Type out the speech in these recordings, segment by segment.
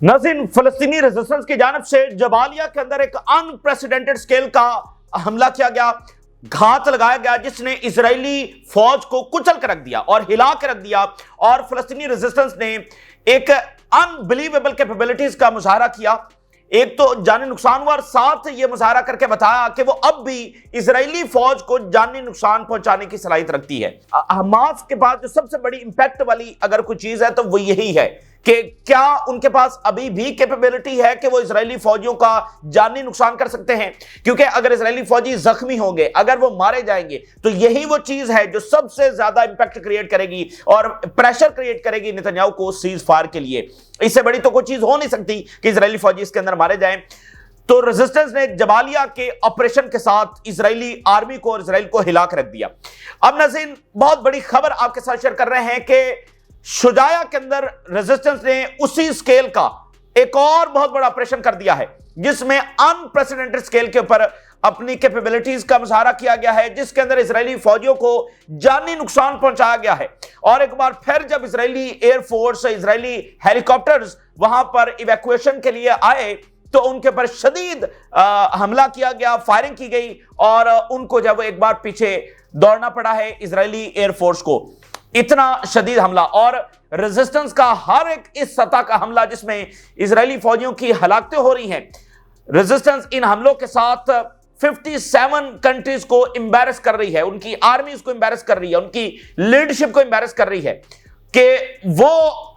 नाज़रीन, फलस्तीनी रेजिस्टेंस की जानिब से जबालिया के अंदर एक अनप्रेसिडेंटेड स्केल का हमला किया गया, घात लगाया गया, जिसने इजरायली फौज को कुचल कर रख दिया और हिला कर रख दिया। और फलस्तीनी रेजिस्टेंस ने एक अनबिलीवेबल कैपेबिलिटीज का मुजाहरा किया। एक तो जानी नुकसान हुआ और साथ ये मुजाहरा करके बताया कि वो अब भी इजरायली फौज को जानी नुकसान पहुंचाने की सलाहियत रखती है। हमास के पास जो सबसे बड़ी इंपैक्ट वाली अगर कोई चीज है तो वो यही है कि क्या उनके पास अभी भी कैपेबिलिटी है कि वो इजरायली फौजियों का जानी नुकसान कर सकते हैं। क्योंकि अगर इजरायली फौजी जख्मी होंगे, अगर वो मारे जाएंगे, तो यही वो चीज है जो सबसे ज्यादा इंपैक्ट क्रिएट करेगी और प्रेशर क्रिएट करेगी नेतन्याहू को सीज फायर के लिए। इससे बड़ी तो कोई चीज हो नहीं सकती कि इजरायली फौजी इसके अंदर मारे जाएं। तो रेजिस्टेंस ने जबालिया के ऑपरेशन के साथ इजरायली आर्मी को और इजराइल को हिला कर रख दिया। अब नाज़रीन, बहुत बड़ी खबर आपके साथ शेयर कर रहे हैं कि शुजाया के अंदर रेजिस्टेंस ने उसी स्केल का एक और बहुत बड़ा ऑपरेशन कर दिया है, जिसमें अनप्रेसिडेंटेड स्केल के ऊपर अपनी कैपेबिलिटीज का मुजाहरा किया गया है, जिसके अंदर इजरायली फौजियों को जानी नुकसान पहुंचाया गया है। और एक बार फिर जब इजरायली एयरफोर्स, इजरायली हेलीकॉप्टर्स वहां पर इवैक्यूएशन के लिए आए तो उनके ऊपर शदीद हमला किया गया, फायरिंग की गई और उनको जब एक बार पीछे दौड़ना पड़ा है इजरायली एयरफोर्स को। इतना शदीद हमला और रेजिस्टेंस का हर एक इस सतह का हमला जिसमें इजरायली फौजियों की हलाकतें हो रही हैं। रेजिस्टेंस इन हमलों के साथ 57 कंट्रीज को एम्बैरस कर रही है, उनकी आर्मीज को एम्बैरस कर रही है, उनकी लीडरशिप को एम्बैरस कर रही है कि वो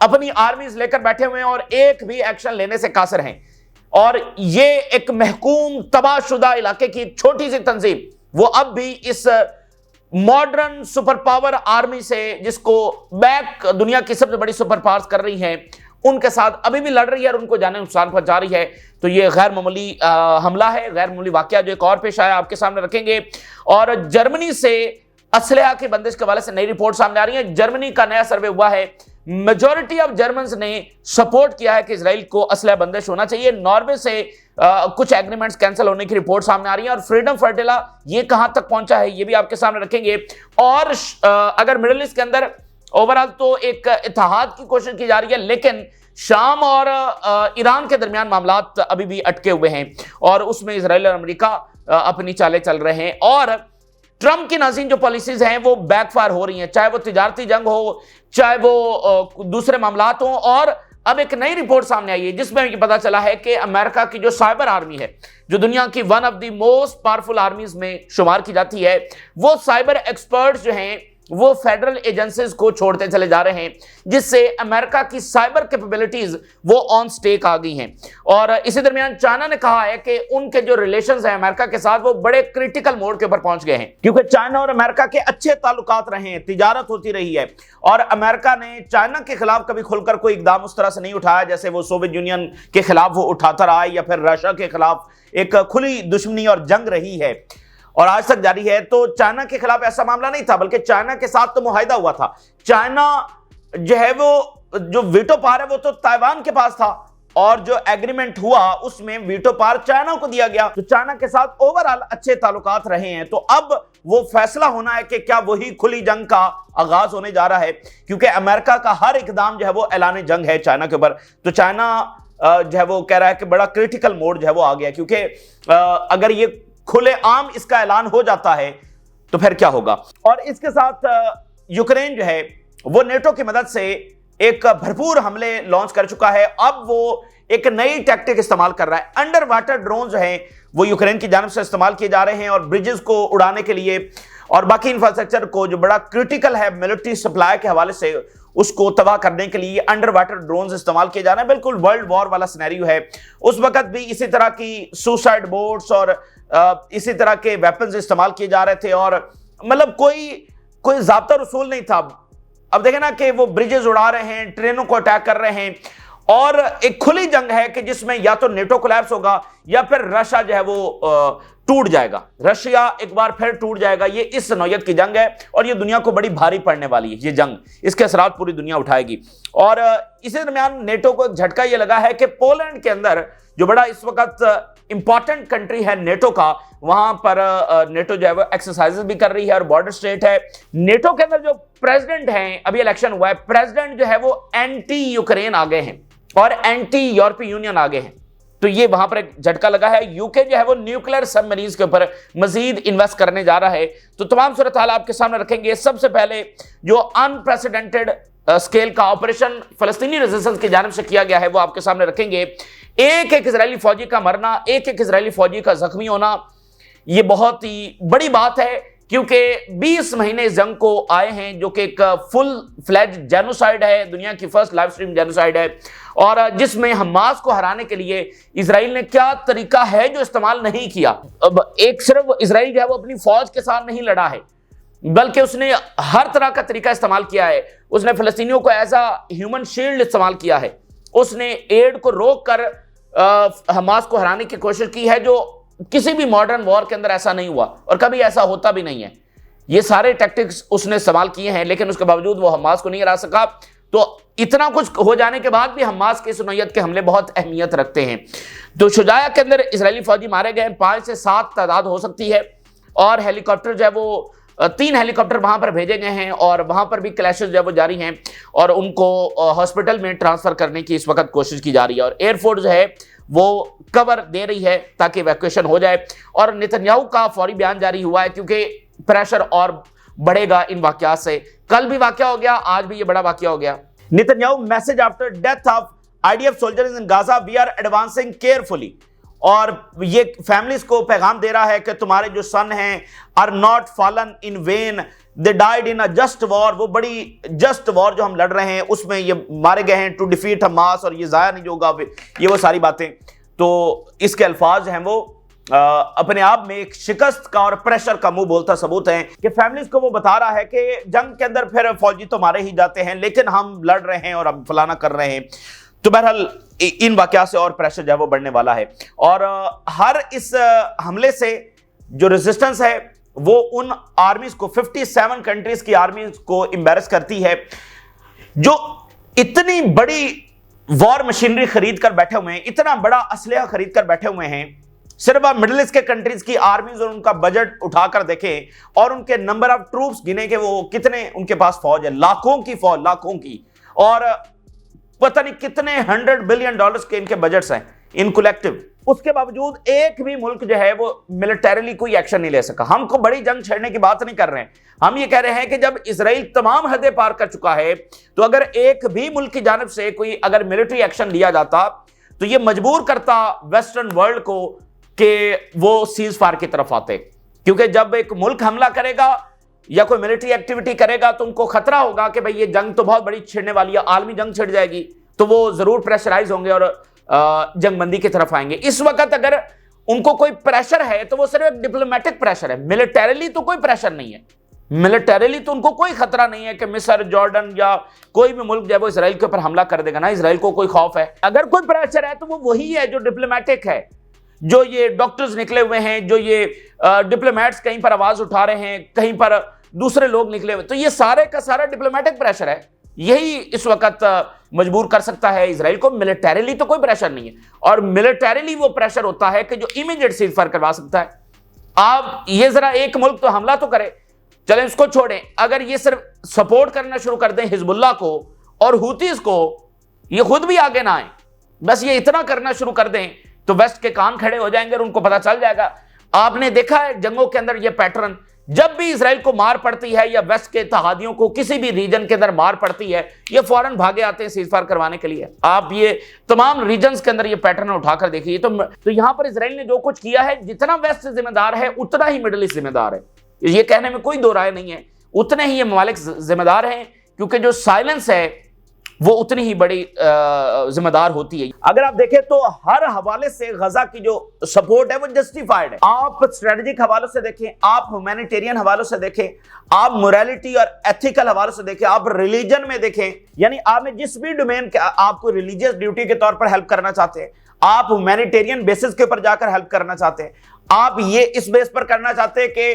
अपनी आर्मीज लेकर बैठे हुए हैं और एक भी एक्शन लेने से कासिर हैं। और ये एक महकूम तबाहशुदा इलाके की एक छोटी सी तंजीम, वो अब भी इस मॉडर्न सुपर पावर आर्मी से, जिसको बैक दुनिया की सबसे बड़ी सुपर पावर्स कर रही हैं, उनके साथ अभी भी लड़ रही है और उनको जाने नुकसान पहुंचा रही है। तो ये गैर मामूली हमला है, गैर मामूली वाकया जो एक और पेश आया आपके सामने रखेंगे। और जर्मनी से असलहा की बंदिश के हवाले से नई रिपोर्ट सामने आ रही है। जर्मनी का नया सर्वे हुआ है, मेजॉरिटी ऑफ जर्मन्स ने सपोर्ट किया है कि इजराइल को असलहा बंदिश होना चाहिए। नॉर्वे से कुछ एग्रीमेंट्स कैंसिल होने की रिपोर्ट सामने आ रही है। और फ्रीडम फर्टिला ये कहां तक पहुंचा है ये भी आपके सामने रखेंगे। और अगर मिडिल ईस्ट के अंदर ओवरऑल तो एक इत्तेहाद की कोशिश की जा रही है, लेकिन शाम और ईरान के दरमियान मामलात अभी भी अटके हुए हैं और उसमें इजराइल और अमेरिका अपनी चालें चल रहे हैं। और ट्रंप की नाज़रीन जो पॉलिसीज हैं वो बैकफायर हो रही हैं, चाहे वो तिजारती जंग हो, चाहे वो दूसरे मामलात हो। और अब एक नई रिपोर्ट सामने आई है जिसमें ये पता चला है कि अमेरिका की जो साइबर आर्मी है, जो दुनिया की one of the most powerful आर्मीज में शुमार की जाती है, वो साइबर एक्सपर्ट्स जो हैं वो फेडरल एजेंसीज को छोड़ते चले जा रहे हैं, जिससे अमेरिका की साइबर कैपेबिलिटीज वो ऑन स्टेक आ गई हैं। और इसी दरमियान चाइना ने कहा है कि उनके जो रिलेशंस हैं अमेरिका के साथ वो बड़े क्रिटिकल मोड के ऊपर पहुंच गए हैं, क्योंकि चाइना और अमेरिका के अच्छे ताल्लुकात रहे हैं, तिजारत होती रही है। और अमेरिका ने चाइना के खिलाफ कभी खुलकर कोई इकदाम उस तरह से नहीं उठाया जैसे वो सोवियत यूनियन के खिलाफ वो उठाता रहा है, या फिर रशिया के खिलाफ एक खुली दुश्मनी और जंग रही है और आज तक जारी है। तो चाइना के खिलाफ ऐसा मामला नहीं था, बल्कि चाइना के साथ तो मुआहिदा हुआ था। चाइना जो है वो जो वीटो पावर है वो तो ताइवान के पास था, और जो एग्रीमेंट हुआ उसमें वीटो पावर चाइना को दिया गया। तो चाइना के साथ ओवरऑल अच्छे ताल्लुकात रहे हैं। तो अब वो फैसला होना है कि क्या वही खुली जंग का आगाज होने जा रहा है, क्योंकि अमेरिका का हर इकदाम जो है वो ऐलान जंग है चाइना के ऊपर। तो चाइना जो है वो कह रहा है कि बड़ा क्रिटिकल मोड जो है वो आ गया, क्योंकि अगर ये खुले आम इसका ऐलान हो जाता है तो फिर क्या होगा। और इसके साथ यूक्रेन जो है वो नेटो की मदद से एक भरपूर हमले लॉन्च कर चुका है। अब वो एक नई टैक्टिक इस्तेमाल कर रहा है। अंडर वाटर ड्रोन जो हैं वो यूक्रेन की जानिब से इस्तेमाल किए जा रहे हैं, और ब्रिजेस को उड़ाने के लिए और बाकी इंफ्रास्ट्रक्चर को जो बड़ा क्रिटिकल है मिलिट्री सप्लाई के हवाले से उसको तबाह करने के लिए अंडर वाटर ड्रोन्स इस्तेमाल किए जा रहे हैं। बिल्कुल वर्ल्ड वॉर वाला सिनेरियो है। उस वक्त भी इसी तरह की सुसाइड बोट्स और इसी तरह के वेपन्स इस्तेमाल किए जा रहे थे, और मतलब कोई ज़ाब्ता रसूल नहीं था। अब देखें ना कि वो ब्रिजेस उड़ा रहे हैं, ट्रेनों को अटैक कर रहे हैं, और एक खुली जंग है कि जिसमें या तो नेटो कोलैप्स होगा या फिर रशिया जो है वो टूट जाएगा। रशिया एक बार फिर टूट जाएगा। ये इस नौयत की जंग है और ये दुनिया को बड़ी भारी पड़ने वाली है। ये जंग, इसके असरात पूरी दुनिया उठाएगी। और इसी दरमियान नेटो को एक झटका ये लगा है कि पोलैंड के अंदर जो बड़ा इस वक्त इंपॉर्टेंट कंट्री है नेटो का, वहां पर नेटो जो है वो एक्सरसाइजेस भी कर रही है और बॉर्डर स्टेट है। नेटो के अंदर जो प्रेसिडेंट हैं, अभी इलेक्शन हुआ है, प्रेसिडेंट जो है वो एंटी यूक्रेन आ गए हैं। और एंटी यूरोपीय यूनियन आगे हैं। तो ये वहां पर एक झटका लगा है। यूके जो है वो न्यूक्लियर सबमरीन्स के ऊपर मजीद इन्वेस्ट करने जा रहा है। तो तमाम सूरत हाल आपके सामने रखेंगे। सबसे पहले जो अनप्रेसिडेंटेड स्केल का ऑपरेशन फलस्तीनी रेजिस्टेंस की जानिब से किया गया है वो आपके सामने रखेंगे। एक एक इजरायली फौजी का मरना, एक एक इजरायली फौजी का जख्मी होना, ये बहुत ही बड़ी बात है, क्योंकि 20 महीने इस जंग को आए हैं, जो कि एक फुल फ्लैज जेनोसाइड है, दुनिया की फर्स्ट लाइव स्ट्रीम जेनोसाइड है, और जिसमें हमास को हराने के लिए इजराइल ने क्या तरीका है जो इस्तेमाल नहीं किया। अब एक सिर्फ इजराइल जो है वो अपनी फौज के साथ नहीं लड़ा है, बल्कि उसने हर तरह का तरीका इस्तेमाल किया है। उसने फलस्तीनियों को एज अ ह्यूमन शील्ड इस्तेमाल किया है। उसने एड को रोक कर हमास को हराने की कोशिश की है, जो किसी भी मॉडर्न वॉर के अंदर ऐसा नहीं हुआ और कभी ऐसा होता भी नहीं है। ये सारे टैक्टिक्स उसने इस्तेमाल किए हैं, लेकिन उसके बावजूद वो हमास को नहीं हरा सका। तो इतना कुछ हो जाने के बाद भी हमास के इस नौयत के हमले बहुत अहमियत रखते हैं। तो शुजाया के अंदर इजरायली फौजी मारे गए 5 से 7 तादाद हो सकती है, और हेलीकॉप्टर जो है वो 3 हेलीकॉप्टर वहां पर भेजे गए हैं, और वहां पर भी क्लैशेस जो है वो जारी हैं, और उनको हॉस्पिटल में ट्रांसफर करने की इस वक्त कोशिश की जा रही है। और एयरफोर्स जो है वो कवर दे रही है ताकि इवैक्यूएशन हो जाए। और नेतन्याहू का फौरी बयान जारी हुआ है, क्योंकि प्रेशर और बढ़ेगा इन वाकयात से। कल भी वाकया हो गया, आज भी ये बड़ा वाकया हो गया। Netanyahu message after death of IDF soldiers in Gaza, we are advancing carefully. और ये फैमिलीज को पैगाम दे रहा है कि तुम्हारे जो सन हैं are not fallen in vain, they died in a just war. वो बड़ी जस्ट वॉर जो हम लड़ रहे हैं उसमें ये मारे गए हैं टू डिफीट हमास, और ये जाया नहीं होगा, ये वो सारी बातें। तो इसके अल्फाज हैं वो अपने आप में एक शिकस्त का और प्रेशर का मुंह बोलता सबूत है कि फैमिलीज को वो बता रहा है कि जंग के अंदर फिर फौजी तो मारे ही जाते हैं, लेकिन हम लड़ रहे हैं और हम फलाना कर रहे हैं। तो बहरहाल इन वाकया से और प्रेशर जो है वो बढ़ने वाला है। और हर इस हमले से जो रेजिस्टेंस है वो उन आर्मीज को, 57 कंट्रीज की आर्मीज को एम्बैरस करती है, जो इतनी बड़ी वॉर मशीनरी खरीद कर बैठे हुए हैं, इतना बड़ा असलहा खरीद कर बैठे हुए हैं। सिर्फ आप मिडिल ईस्ट के कंट्रीज की आर्मीज और उनका बजट उठाकर देखें और उनके नंबर ऑफ ट्रूप्स गिने के वो कितने उनके पास फौज है, लाखों की फौज, लाखों की, और पता नहीं कितने $100 बिलियन के इनके बजट्स हैं इन कलेक्टिव। उसके बावजूद एक भी मुल्क जो है वो मिलिटरीली कोई एक्शन नहीं ले सका। हमको बड़ी जंग छेड़ने की बात नहीं कर रहे हैं, हम ये कह रहे हैं कि जब इजराइल तमाम हदें पार कर चुका है, तो अगर एक भी मुल्क की जानिब से कोई अगर मिलिट्री एक्शन लिया जाता तो ये मजबूर करता वेस्टर्न वर्ल्ड को कि वो सीज फायर की तरफ आते। क्योंकि जब एक मुल्क हमला करेगा या कोई मिलिट्री एक्टिविटी करेगा तो उनको खतरा होगा कि भाई ये जंग तो बहुत बड़ी छिड़ने वाली है, आलमी जंग छिड़ जाएगी, तो वो जरूर प्रेशराइज होंगे और जंगबंदी की तरफ आएंगे। इस वक्त अगर उनको कोई प्रेशर है तो वो सिर्फ एक डिप्लोमेटिक प्रेशर है, मिलिटरीली तो कोई प्रेशर नहीं है। मिलिटरीली तो उनको कोई खतरा नहीं है कि मिस्र, जॉर्डन या कोई भी मुल्क जब वो इसराइल के ऊपर हमला कर देगा ना, इसराइल को कोई खौफ है। अगर कोई प्रेशर है तो वो वही है जो डिप्लोमेटिक है, जो ये डॉक्टर्स निकले हुए हैं, जो ये डिप्लोमेट्स कहीं पर आवाज उठा रहे हैं, कहीं पर दूसरे लोग निकले हुए, तो ये सारे का सारा डिप्लोमेटिक प्रेशर है। यही इस वक्त मजबूर कर सकता है इसराइल को। मिलिटरीली तो कोई प्रेशर नहीं है, और मिलिटरीली वो प्रेशर होता है कि जो इमीडिएट सीज फायर करवा सकता है। आप ये जरा एक मुल्क तो हमला तो करे, चलें उसको छोड़ें, अगर ये सिर्फ सपोर्ट करना शुरू कर दें हिजबुल्लाह को और हुतीज को, ये खुद भी आगे ना आए, बस ये इतना करना शुरू कर दें तो वेस्ट के कान खड़े हो जाएंगे और उनको पता चल जाएगा। आपने देखा है जंगों के अंदर ये पैटर्न, जब भी इसराइल को मार पड़ती है या वेस्ट के तहादियों को किसी भी रीजन के अंदर मार पड़ती है, ये फौरन भागे आते हैं सीज फायर करवाने के लिए। आप ये तमाम रीजन्स के अंदर ये पैटर्न उठाकर देखिए। तो यहां पर इसराइल ने जो कुछ किया है, जितना वेस्ट जिम्मेदार है उतना ही मिडिल ईस्ट जिम्मेदार है, ये कहने में कोई दो राय नहीं है। उतने ही ये ममालिक जिम्मेदार हैं, क्योंकि जो साइलेंस है वो उतनी ही बड़ी जिम्मेदार होती है। अगर आप देखें तो हर हवाले से गजा की जो सपोर्ट है वो जस्टिफाइड है। आप स्ट्रेटेजिक हवालों से देखें, आप ह्यूमैनिटेरियन हवालों से देखें, आप मोरालिटी और एथिकल हवालों से देखें, आप रिलीजन में देखें, यानी आपने जिस भी डोमेन के आपको रिलीजियस ड्यूटी के तौर पर हेल्प करना चाहते हैं, आप ह्यूमैनिटेरियन बेसिस के ऊपर जाकर हेल्प करना चाहते हैं, आप ये इस बेस पर करना चाहते हैं कि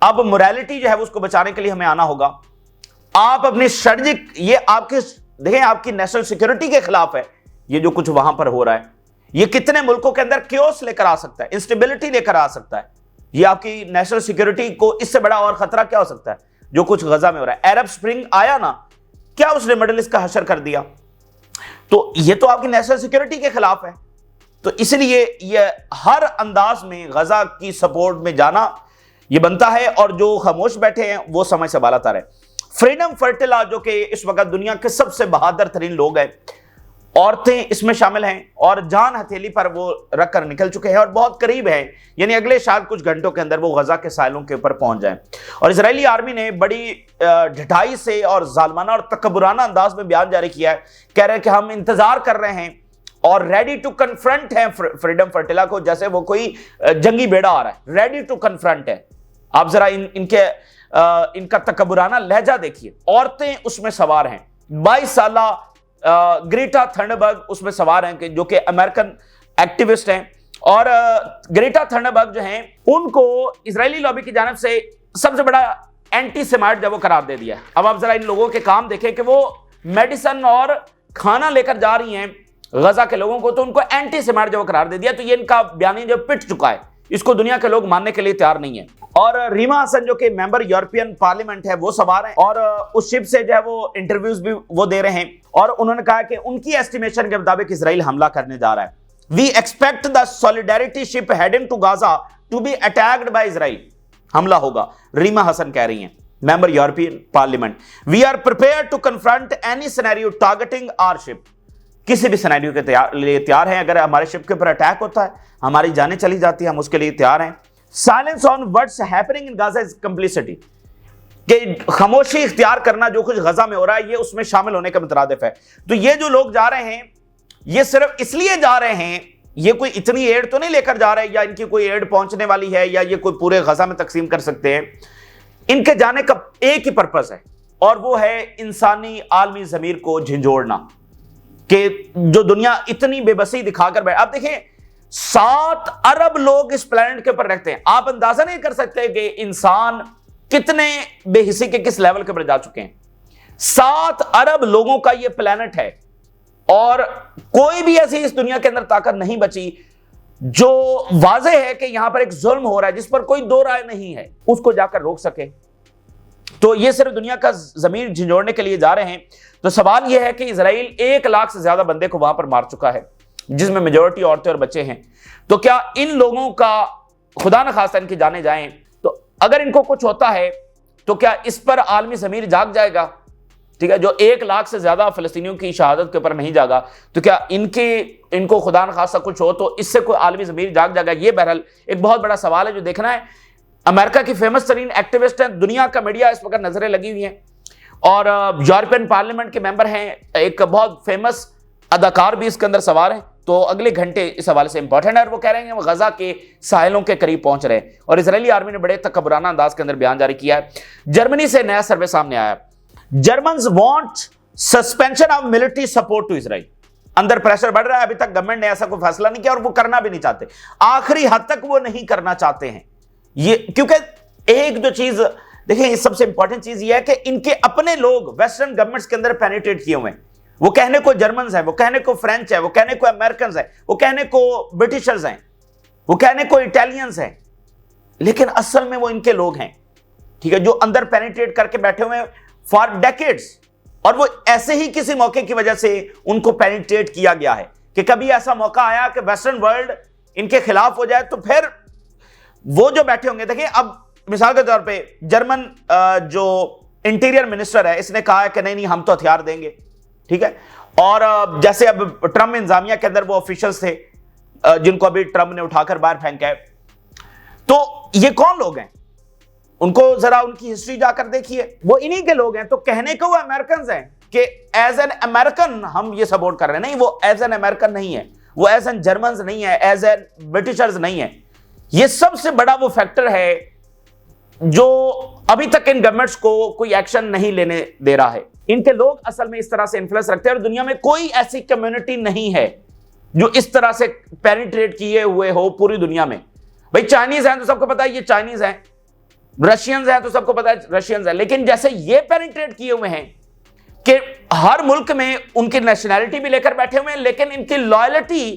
अब मोरालिटी जो है उसको बचाने के लिए हमें आना होगा। आप अपनी स्ट्रेटेजिक, ये आपके देखें आपकी नेशनल सिक्योरिटी के खिलाफ है ये जो कुछ वहां पर हो रहा है। ये कितने मुल्कों के अंदर क्योस लेकर आ सकता है, इंस्टेबिलिटी लेकर आ सकता है। ये आपकी नेशनल सिक्योरिटी को इससे बड़ा और खतरा क्या हो सकता है जो कुछ गजा में हो रहा है। अरब स्प्रिंग आया ना, क्या उसने मिडिल ईस्ट का हशर कर दिया। तो ये तो आपकी नेशनल सिक्योरिटी के खिलाफ है। तो इसलिए ये हर अंदाज में गजा की सपोर्ट में जाना ये बनता है, और जो खामोश बैठे हैं वो समय से बाला तार है। फ्रीडम फर्टिला जो कि इस वक्त दुनिया के सबसे बहादुर तरीन लोग हैं, औरतें इसमें शामिल हैं, और जान हथेली पर वो रख कर निकल चुके हैं और बहुत करीब हैं, यानी अगले शायद कुछ घंटों के अंदर वो गजा के साहिलों के ऊपर पहुंच जाएं। और इजरायली आर्मी ने बड़ी ढिठाई से और जालमाना और तकब्बुराना अंदाज में बयान जारी किया है, कह रहे हैं कि हम इंतजार कर रहे हैं और रेडी टू कन्फ्रंट है फ्रीडम फर्टिला को, जैसे वो कोई जंगी बेड़ा आ रहा है, रेडी टू कन्फ्रंट है। आप जरा इनका तकब्बुराना लहजा देखिए। औरतें उसमें सवार हैं, 22 साला ग्रेटा थंडरबर्ग उसमें सवार हैं, जो कि अमेरिकन एक्टिविस्ट हैं। और ग्रेटा थंडरबर्ग जो हैं उनको इजरायली लॉबी की जानिब से सबसे बड़ा एंटी सेमाइट जब वो करार दे दिया। अब आप जरा इन लोगों के काम देखें कि वो मेडिसिन और खाना लेकर जा रही हैं गजा के लोगों को, तो उनको एंटी सेमाइट जब वो करार दे दिया, तो ये इनका बयानी जो पिट चुका है, इसको दुनिया के लोग मानने के लिए तैयार नहीं है। और रीमा हसन जो कि मेंबर यूरोपियन पार्लियामेंट है वो सवार हैं, और उस शिप से जो है वो इंटरव्यूज भी वो दे रहे हैं, और उन्होंने कहा कि उनकी एस्टिमेशन के मुताबिक इजराइल हमला करने जा रहा है। We expect the solidarity ship heading to Gaza to be attacked by Israel, हमला होगा, रीमा हसन कह रही हैं, member European parliament. We are prepared to confront any scenario targeting our ship, किसी भी सिनेरियो के लिए तैयार हैं। अगर हमारे शिप के ऊपर अटैक होता है, हमारी जानें चली जाती है, हम उसके लिए तैयार हैं। Silence on what's happening in Gaza is complicity, कि खामोशी इख्तियार करना जो कुछ गजा में हो रहा है ये उसमें शामिल होने का मुतरादिफ है। तो ये जो लोग जा रहे हैं ये सिर्फ इसलिए जा रहे हैं, ये कोई इतनी एड तो नहीं लेकर जा रहे हैं, या इनकी कोई एड पहुंचने वाली है, या ये कोई पूरे गजा में तकसीम कर सकते हैं। इनके जाने का एक ही पर्पस है, और वो है इंसानी आलमी ज़मीर को झंझोड़ना, कि जो दुनिया इतनी बेबसी दिखाकर बैठ। अब देखिए 7 अरब लोग इस प्लेनेट के ऊपर रहते हैं, आप अंदाजा नहीं कर सकते कि इंसान कितने बेहिसी के किस लेवल के ऊपर जा चुके हैं। 7 अरब लोगों का यह प्लेनेट है, और कोई भी ऐसी इस दुनिया के अंदर ताकत नहीं बची जो वाज़ेह है कि यहां पर एक जुल्म हो रहा है जिस पर कोई दो राय नहीं है, उसको जाकर रोक सके। तो ये सिर्फ दुनिया का जमीर झंझोड़ने के लिए जा रहे हैं। तो सवाल यह है कि इजराइल 1 लाख से ज्यादा बंदे को वहां पर मार चुका है, जिसमें मेजोरिटी औरतें और बच्चे हैं। तो क्या इन लोगों का खुदा न खास्ता इनकी जाने जाएं, तो अगर इनको कुछ होता है तो क्या इस पर आलमी ज़मीर जाग जाएगा? ठीक है, जो 1 लाख से ज्यादा फलस्तीनियों की शहादत के ऊपर नहीं जागा, तो क्या इनको खुदा न खास्ता कुछ हो तो इससे कोई आलमी ज़मीर जाग जाएगा? ये बहरहाल एक बहुत बड़ा सवाल है जो देखना है। अमेरिका की फेमस तरीन एक्टिविस्ट हैं, दुनिया का मीडिया इस वक्त नजरें लगी हुई हैं, और यूरोपियन पार्लियामेंट के मेंबर हैं, एक बहुत फेमस अदाकार भी इसके अंदर सवार हैं। तो अगले घंटे इस हवाले से इंपॉर्टेंट है, और वो कह रहे हैं वो गजा के साहिलों के करीब पहुंच रहे हैं। और इजरायली आर्मी ने बड़े तकब्बुराना अंदाज के अंदर बयान जारी किया है। जर्मनी से नया सर्वे सामने आया, Germans want suspension of military support to Israel. अंदर प्रेशर बढ़ रहा है, अभी तक गवर्नमेंट ने ऐसा कोई फैसला नहीं किया, और वो करना भी नहीं चाहते, आखिरी हद तक वो नहीं करना चाहते हैं ये, क्योंकि एक जो चीज देखिए, सबसे इंपॉर्टेंट चीज ये है कि इनके अपने लोग वेस्टर्न गवर्नमेंट्स के अंदर पेनिट्रेट किए हुए हैं। वो कहने को जर्मन्स हैं, वो कहने को फ्रेंच है, वो कहने को अमेरिकन है, वो कहने को ब्रिटिशर्स हैं, वो कहने को इटालियंस हैं, लेकिन असल में वो इनके लोग हैं, ठीक है, जो अंदर पेनिट्रेट करके बैठे हुए हैं फॉर डेकेड्स। और वो ऐसे ही किसी मौके की वजह से उनको पेनिट्रेट किया गया है कि कभी ऐसा मौका आया कि वेस्टर्न वर्ल्ड इनके खिलाफ हो जाए, तो फिर वो जो बैठे होंगे। देखिए, अब मिसाल के तौर पे जर्मन जो इंटीरियर मिनिस्टर है, इसने कहा है कि नहीं हम तो हथियार देंगे, ठीक है। और जैसे अब ट्रम्प इंतजामिया के अंदर वो ऑफिशियल्स थे जिनको अभी ट्रम्प ने उठाकर बाहर फेंका है, तो ये कौन लोग हैं? उनको जरा उनकी हिस्ट्री जाकर देखिए, वो इन्हीं के लोग हैं। तो कहने को वो अमेरिकन हैं कि एज एन अमेरिकन हम ये सपोर्ट कर रहे हैं, नहीं, वो एज एन अमेरिकन नहीं है, वो एज एन जर्मन नहीं है, एज एन ब्रिटिशर्स नहीं है। ये सबसे बड़ा वो फैक्टर है जो अभी तक इन गवर्नमेंट्स को कोई एक्शन नहीं लेने दे रहा है। इनके लोग असल में इस तरह से इन्फ्लुएंस रखते हैं, और दुनिया में कोई ऐसी कम्युनिटी नहीं है जो इस तरह से पेनिट्रेट किए हुए हो पूरी दुनिया में। भाई चाइनीज हैं तो सबको पता है ये चाइनीज हैं, रशियंस हैं तो सबको पता है रशियंस हैं, लेकिन जैसे ये पेनिट्रेट किए हुए हैं कि हर मुल्क में उनकी नेशनैलिटी भी लेकर बैठे हुए हैं, लेकिन इनकी लॉयल्टी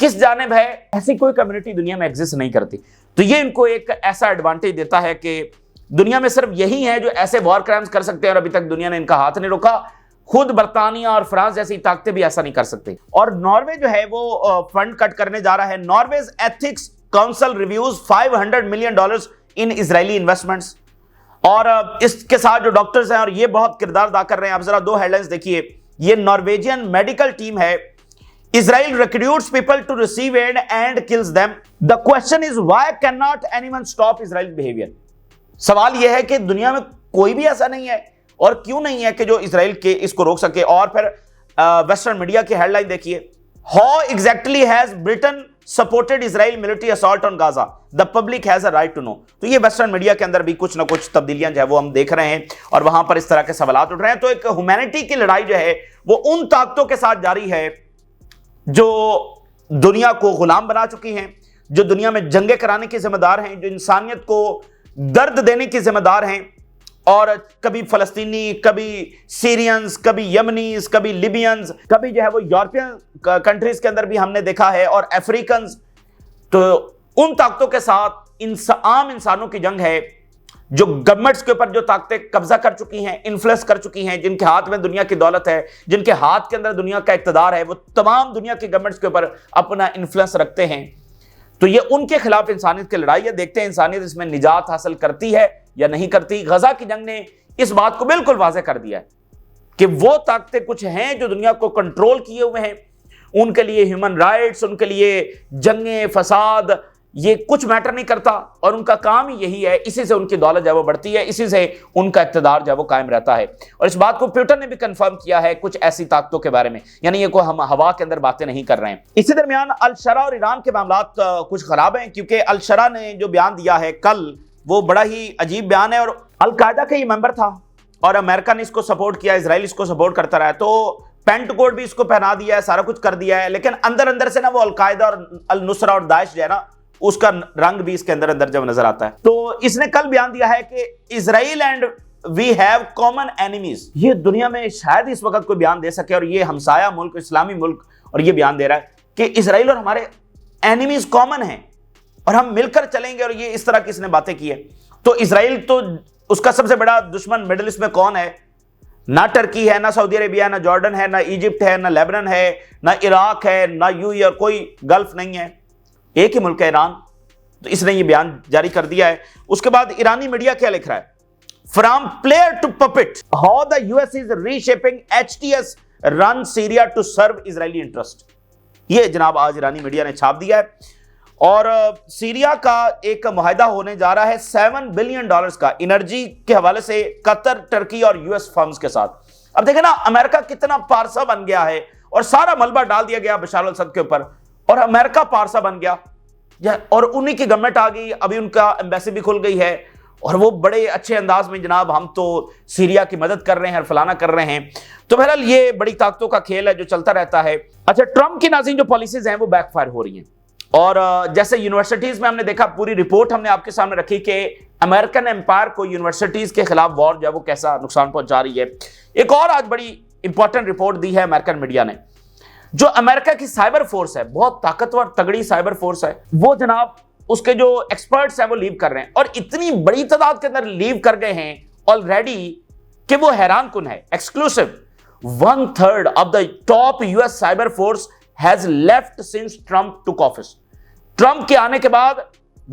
किस जानिब है, ऐसी कोई कम्युनिटी दुनिया में एग्जिस्ट नहीं करती। तो ये इनको एक ऐसा एडवांटेज देता है कि दुनिया में सिर्फ यही है जो ऐसे वॉर क्राइम्स कर सकते हैं, और अभी तक दुनिया ने इनका हाथ नहीं रोका। खुद बर्तानिया और फ्रांस जैसी ताकतें भी ऐसा नहीं कर सकती। और नॉर्वे जो है वो फंड कट करने जा रहा है। Norway's ethics council reviews $500 million in Israeli investments. और इसके साथ जो डॉक्टर्स हैं और ये बहुत किरदार अदा कर रहे हैं। आप जरा दो हेडलाइंस देखिए। ये नॉर्वेजियन मेडिकल टीम है। Israel recruits people to receive aid and kills them. The question is why cannot anyone stop Israel's behavior? सवाल यह है कि दुनिया में कोई भी ऐसा नहीं है और क्यों नहीं है कि जो इजराइल के इसको रोक सके। और फिर वेस्टर्न मीडिया की हेडलाइन देखिए, how exactly has Britain supported Israel military assault on Gaza, the public has a right to know. तो ये वेस्टर्न मीडिया के अंदर भी कुछ ना कुछ तब्दीलियां जो है वो हम देख रहे हैं और वहां पर इस तरह के सवाल उठ रहे हैं। तो एक ह्यूमैनिटी की लड़ाई जो है वो उन ताकतों के साथ जारी है जो दुनिया को गुलाम बना चुकी हैं, जो दुनिया में जंगें कराने के जिम्मेदार हैं, जो इंसानियत को दर्द देने के जिम्मेदार हैं। और कभी फलस्तीनी, कभी सीरियंस, कभी यमनीज, कभी लिबियंस, कभी जो है वो यूरोपियन कंट्रीज के अंदर भी हमने देखा है, और अफ्रीकन। तो उन ताकतों के साथ आम इंसानों की जंग है जो गवर्नमेंट्स के ऊपर जो ताकतें कब्जा कर चुकी हैं, इन्फ्लुएंस कर चुकी हैं, जिनके हाथ में दुनिया की दौलत है, जिनके हाथ के अंदर दुनिया का इक्तदार है, वो तमाम दुनिया की गवर्नमेंट्स के ऊपर अपना इन्फ्लुएंस रखते हैं। तो ये उनके खिलाफ इंसानियत की लड़ाई है। देखते हैं इंसानियत इसमें निजात हासिल करती है या नहीं करती। गजा की जंग ने इस बात को बिल्कुल वाज़ेह कर दिया है कि वो ताकतें कुछ हैं जो दुनिया को कंट्रोल किए हुए हैं। उनके लिए ह्यूमन राइट्स, उनके लिए जंगें, फसाद, ये कुछ मैटर नहीं करता और उनका काम ही यही है। इसी से उनकी दौलत जो वो बढ़ती है, इसी से उनका इक़्तिदार जो वो कायम रहता है। और इस बात को पुतिन ने भी कंफर्म किया है कुछ ऐसी ताकतों के बारे में, यानी ये कोई हम हवा के अंदर बातें नहीं कर रहे हैं। इसी दरमियान अल-शरा और ईरान के मामलात कुछ खराब हैं, क्योंकि अल-शरा ने जो बयान दिया है कल, वो बड़ा ही अजीब बयान है। और अल-कायदा का ये मेंबर था और अमेरिका ने इसको सपोर्ट किया, इजराइल इसको सपोर्ट करता रहा है, तो पेंट कोड भी इसको पहना दिया है, सारा कुछ कर दिया है। लेकिन अंदर अंदर से ना वो अल-कायदा और अल-नुसरा और दाइश जो है ना, उसका रंग भी इसके अंदर अंदर जब नजर आता है। तो इसने कल बयान दिया है कि Israel and we have common enemies. ये दुनिया में शायद इस वक्त कोई बयान दे सके, और ये हमसाया मुल्क, इस्लामी मुल्क, और ये बयान दे रहा है कि इजराइल और हमारे एनिमीज कॉमन हैं और हम मिलकर चलेंगे। और ये इस तरह की इसने बातें की है। तो इजराइल तो उसका सबसे बड़ा दुश्मन मिडिल ईस्ट में कौन है? ना टर्की है, ना सऊदी अरेबिया, ना जॉर्डन है, ना इजिप्ट है, ना लेबनान है, ना इराक है, ना यूएई, और कोई गल्फ नहीं है, एक ही मुल्क है ईरान। तो इसने ये बयान जारी कर दिया है। उसके बाद ईरानी मीडिया क्या लिख रहा है? From player to puppet, how the US is reshaping HTS run Syria to serve Israeli interest. ये जनाब आज ईरानी मीडिया ने छाप दिया है। और सीरिया का एक मुआहदा होने जा रहा है $7 बिलियन का, एनर्जी के हवाले से कतर, टर्की और यूएस फर्म्स के साथ। अब देखें ना, अमेरिका कितना पारसा बन गया है और सारा मलबा डाल दिया गया बशार अल-असद के ऊपर, और अमेरिका पारसा बन गया, और उन्हीं की गवर्नमेंट आ गई। अभी उनका एम्बेसी भी खुल गई है और वो बड़े अच्छे अंदाज में जनाब हम तो सीरिया की मदद कर रहे हैं, फलाना कर रहे हैं। तो बहरहाल ये बड़ी ताकतों का खेल है जो चलता रहता है। अच्छा, ट्रंप की नाज़रीन जो पॉलिसीज हैं वो बैकफायर हो रही हैं। और जैसे यूनिवर्सिटीज में हमने देखा, पूरी रिपोर्ट हमने आपके सामने रखी कि अमेरिकन एम्पायर को यूनिवर्सिटीज के खिलाफ वॉर जो है वो कैसा नुकसान पहुंचा रही है। एक और आज बड़ी इंपॉर्टेंट रिपोर्ट दी है अमेरिकन मीडिया ने। जो अमेरिका की साइबर फोर्स है, बहुत ताकतवर तगड़ी साइबर फोर्स है, वो जनाब उसके जो एक्सपर्ट्स हैं वो लीव कर रहे हैं, और इतनी बड़ी तादाद के अंदर लीव कर गए हैं ऑलरेडी कि वो हैरान कुन है। Exclusive, 1/3 of the top US cyber force has left since Trump took office. Trump के आने के बाद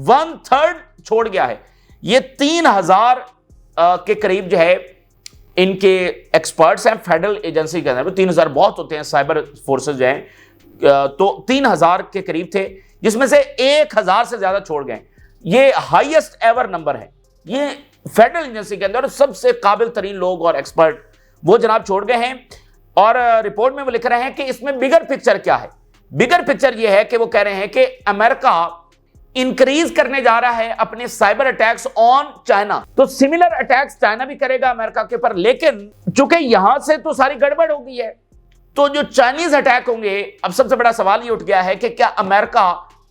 1/3 छोड़ गया है। ये 3000 के करीब जो है इनके एक्सपर्ट्स हैं फेडरल एजेंसी के अंदर। 3000 बहुत होते हैं साइबर फोर्सेस जो हैं, तो 3000 के करीब थे, जिसमें से 1000 से ज्यादा छोड़ गए। ये हाईएस्ट एवर नंबर है ये फेडरल एजेंसी के अंदर। सबसे काबिल तरीन लोग और एक्सपर्ट वो जनाब छोड़ गए हैं। और रिपोर्ट में वो लिख रहे हैं कि इसमें बिगर पिक्चर क्या है। बिगर पिक्चर ये है कि वो कह रहे हैं कि अमेरिका इंक्रीज करने जा रहा है अपने साइबर अटैक्स ऑन चाइना। तो सिमिलर अटैक्स चाइना भी करेगा अमेरिका के ऊपर, लेकिन चूंकि यहां से तो सारी गड़बड़ हो गई है, तो जो चाइनीज अटैक होंगे, अब सबसे बड़ा सवाल ये उठ गया है कि क्या अमेरिका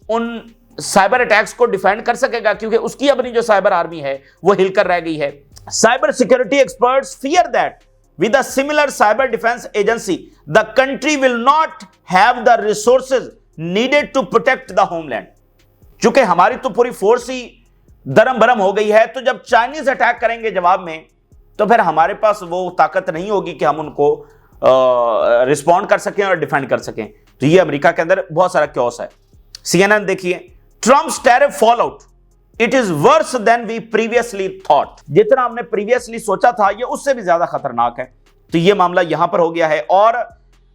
उन साइबर अटैक्स को डिफेंड कर सकेगा, क्योंकि उसकी अपनी जो साइबर आर्मी है वो हिलकर रह गई है। Cyber security experts fear that with a similar cyber defense agency the country will not have the resources needed to protect the homeland। चूंकि हमारी तो पूरी फोर्स ही दरम बरम हो गई है, तो जब चाइनीज अटैक करेंगे जवाब में, तो फिर हमारे पास वो ताकत नहीं होगी कि हम उनको रिस्पॉन्ड कर सकें और डिफेंड कर सकें। तो ये अमेरिका के अंदर बहुत सारा क्योस है। CNN देखिए, Trump's tariff fall out, it is worse than we previously thought. जितना हमने प्रीवियसली सोचा था ये उससे भी ज्यादा खतरनाक है। तो ये मामला यहां पर हो गया है। और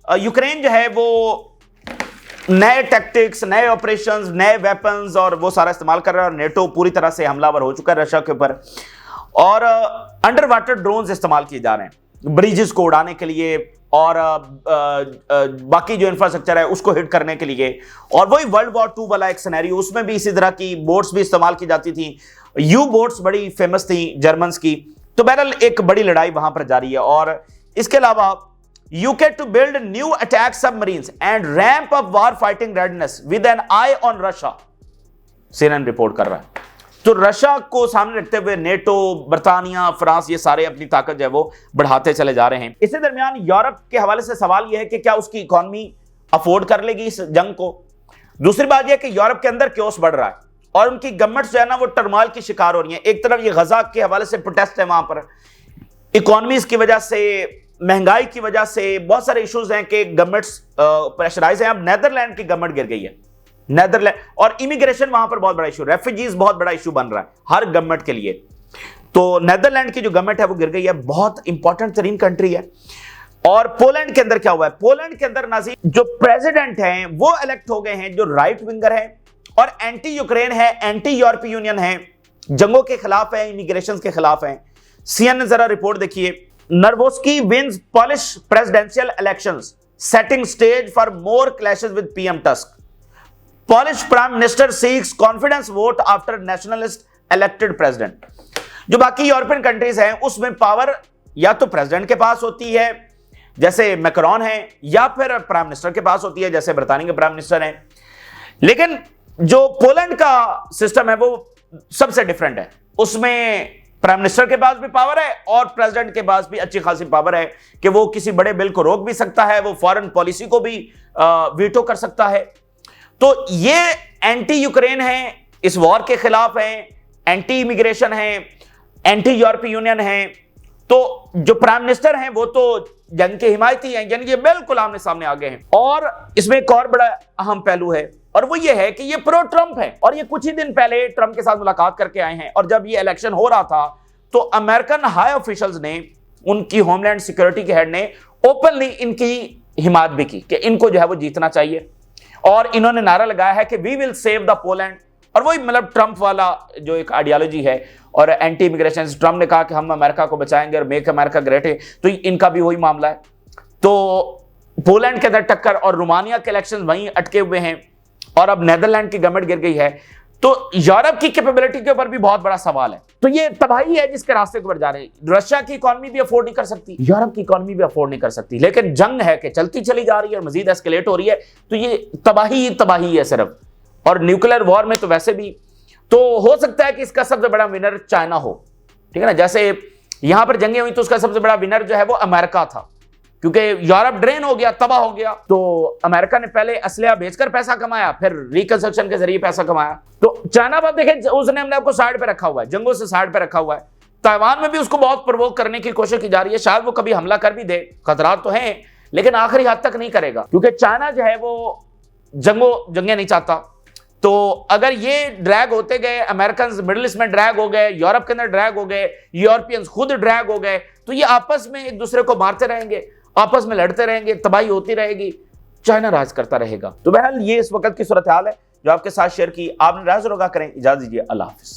यूक्रेन जो है वो नए टैक्टिक्स, नए ऑपरेशंस, नए वेपन्स और वो सारा इस्तेमाल कर रहा है। और नेटो पूरी तरह से हमलावर हो चुका है रशिया के ऊपर। और अंडर वाटर ड्रोन्स इस्तेमाल किए जा रहे हैं ब्रिजेस को उड़ाने के लिए और बाकी जो इंफ्रास्ट्रक्चर है उसको हिट करने के लिए। और वही वर्ल्ड वॉर 2 वाला एक सिनेरियो, उसमें भी इसी तरह की बोट्स भी इस्तेमाल की जाती थी। यू बोट्स बड़ी फेमस थी जर्मन्स की। तो बहरहाल एक बड़ी लड़ाई वहां पर जारी है। और इसके अलावा UK to build new attack submarines and ramp up war fighting readiness with an eye on Russia, CNN report कर रहा है। तो रशिया को सामने रखते हुए नेटो, बर्तानिया, फ्रांस, ये सारे अपनी ताकत जो है वो बढ़ाते चले जा रहे हैं। इसी दरमियान यूरोप के हवाले से सवाल यह है कि क्या उसकी इकोनॉमी अफोर्ड कर लेगी इस जंग को। दूसरी बात यह कि यूरोप के अंदर क्योस बढ़ रहा है और उनकी गवर्नमेंट जो है ना वो टर्मोइल की शिकार हो रही है। एक तरफ ये गजा के हवाले से प्रोटेस्ट है, वहां पर इकोनॉमीज की वजह से, महंगाई की वजह से बहुत सारे इश्यूज हैं कि गवर्नमेंट्स प्रेशराइज हैं। अब नेदरलैंड की गवर्नमेंट गिर गई है, नेदरलैंड। और इमिग्रेशन वहां पर बहुत बड़ा इशू, रेफ्यूजीज बहुत बड़ा इशू बन रहा है हर गवर्नमेंट के लिए। तो नेदरलैंड की जो गवर्नमेंट है वो गिर गई है, बहुत इंपॉर्टेंट तरीन कंट्री है। और पोलैंड के अंदर क्या हुआ है, पोलैंड के अंदर नाज़ी जो प्रेसिडेंट हैं वो इलेक्ट हो गए हैं, जो राइट विंगर है और एंटी यूक्रेन है, एंटी यूरोपीय यूनियन है, जंगों के खिलाफ है, इमिग्रेशन के खिलाफ है। CNN जरा रिपोर्ट देखिए, Narvoski wins Polish presidential elections, setting stage for more clashes with PM Tusk. Polish Prime Minister seeks confidence vote after nationalist elected president. जो बाकी यूरोपियन कंट्रीज हैं उसमें पावर या तो प्रेसिडेंट के पास होती है जैसे मैक्रोन है, या फिर प्राइम मिनिस्टर के पास होती है जैसे ब्रिटेन के प्राइम मिनिस्टर हैं। लेकिन जो पोलैंड का सिस्टम है वो सबसे डिफरेंट है। उसमें प्राइम मिनिस्टर के पास भी पावर है और प्रेसिडेंट के पास भी अच्छी खासी पावर है कि वो किसी बड़े बिल को रोक भी सकता है, वो फॉरेन पॉलिसी को भी वीटो कर सकता है। तो ये एंटी यूक्रेन है, इस वॉर के खिलाफ है, एंटी इमिग्रेशन है, एंटी यूरोपीय यूनियन है। तो जो प्राइम मिनिस्टर हैं वो तो जंग के हिमायती हैं, यानी ये बिल्कुल आमने सामने आ गए हैं। और इसमें एक और बड़ा अहम पहलू है और वो ये है कि ये प्रो ट्रंप है और ये कुछ ही दिन पहले ट्रंप के साथ मुलाकात करके आए हैं। और जब ये इलेक्शन हो रहा था तो अमेरिकन हाई ऑफिशियल्स ने, उनकी होमलैंड सिक्योरिटी के हेड ने ओपनली इनकी हिमायत भी की कि इनको जो है वो जीतना चाहिए। और इन्होंने नारा लगाया है कि we will save the Poland. और वही मतलब ट्रंप वाला जो एक आइडियोलॉजी है और एंटी इमिग्रेशन, ट्रंप ने कहा कि हम अमेरिका को बचाएंगे और मेक अमेरिका ग्रेट है, तो इनका भी वही मामला है। तो पोलैंड के अंदर टक्कर और रोमानिया के इलेक्शन वहीं अटके हुए हैं और अब नेदरलैंड की गवर्नमेंट गिर गई है। तो यूरोप की कैपेबिलिटी के ऊपर भी बहुत बड़ा सवाल है। तो ये तबाही है जिसके रास्ते के ऊपर जा रहे हैं। रशिया की इकोनॉमी भी अफोर्ड नहीं कर सकती, यूरोप की इकोनॉमी भी अफोर्ड नहीं कर सकती, लेकिन जंग है कि चलती चली जा रही है और मजीद एस्केलेट हो रही है। तो ये तबाही है सिर्फ। और न्यूक्लियर वॉर में तो वैसे भी तो हो सकता है कि इसका सबसे बड़ा विनर चाइना हो, ठीक है ना। जैसे यहां पर जंगें हुई तो उसका सबसे बड़ा विनर जो है वो अमेरिका था, क्योंकि यूरोप ड्रेन हो गया, तबाह हो गया। तो अमेरिका ने पहले असलिया बेचकर पैसा कमाया, फिर रिकंस्ट्रक्शन के जरिए पैसा कमाया। तो चाइना पर देखें, उसने अपने आपको साइड पे रखा हुआ है, जंगों से साइड पे रखा हुआ है। ताइवान में भी उसको बहुत प्रवोक करने की कोशिश की जा रही है, शायद वो कभी हमला कर भी दे, खतरात तो हैं, लेकिन आखिरी हद तक नहीं करेगा, क्योंकि चाइना जो है वो जंगे नहीं चाहता। तो अगर ये ड्रैग होते गए, अमेरिकन मिडिल ईस्ट में ड्रैग हो गए, यूरोप के अंदर ड्रैग हो गए, यूरोपियंस खुद ड्रैग हो गए, तो ये आपस में एक दूसरे को मारते रहेंगे, आपस में लड़ते रहेंगे, तबाही होती रहेगी, चाइना राज करता रहेगा। तो बहरहाल ये इस वक्त की सूरत हाल है जो आपके साथ शेयर की। आपने राज रोगा करें, इजाजत दीजिए, अल्लाह हाफिज।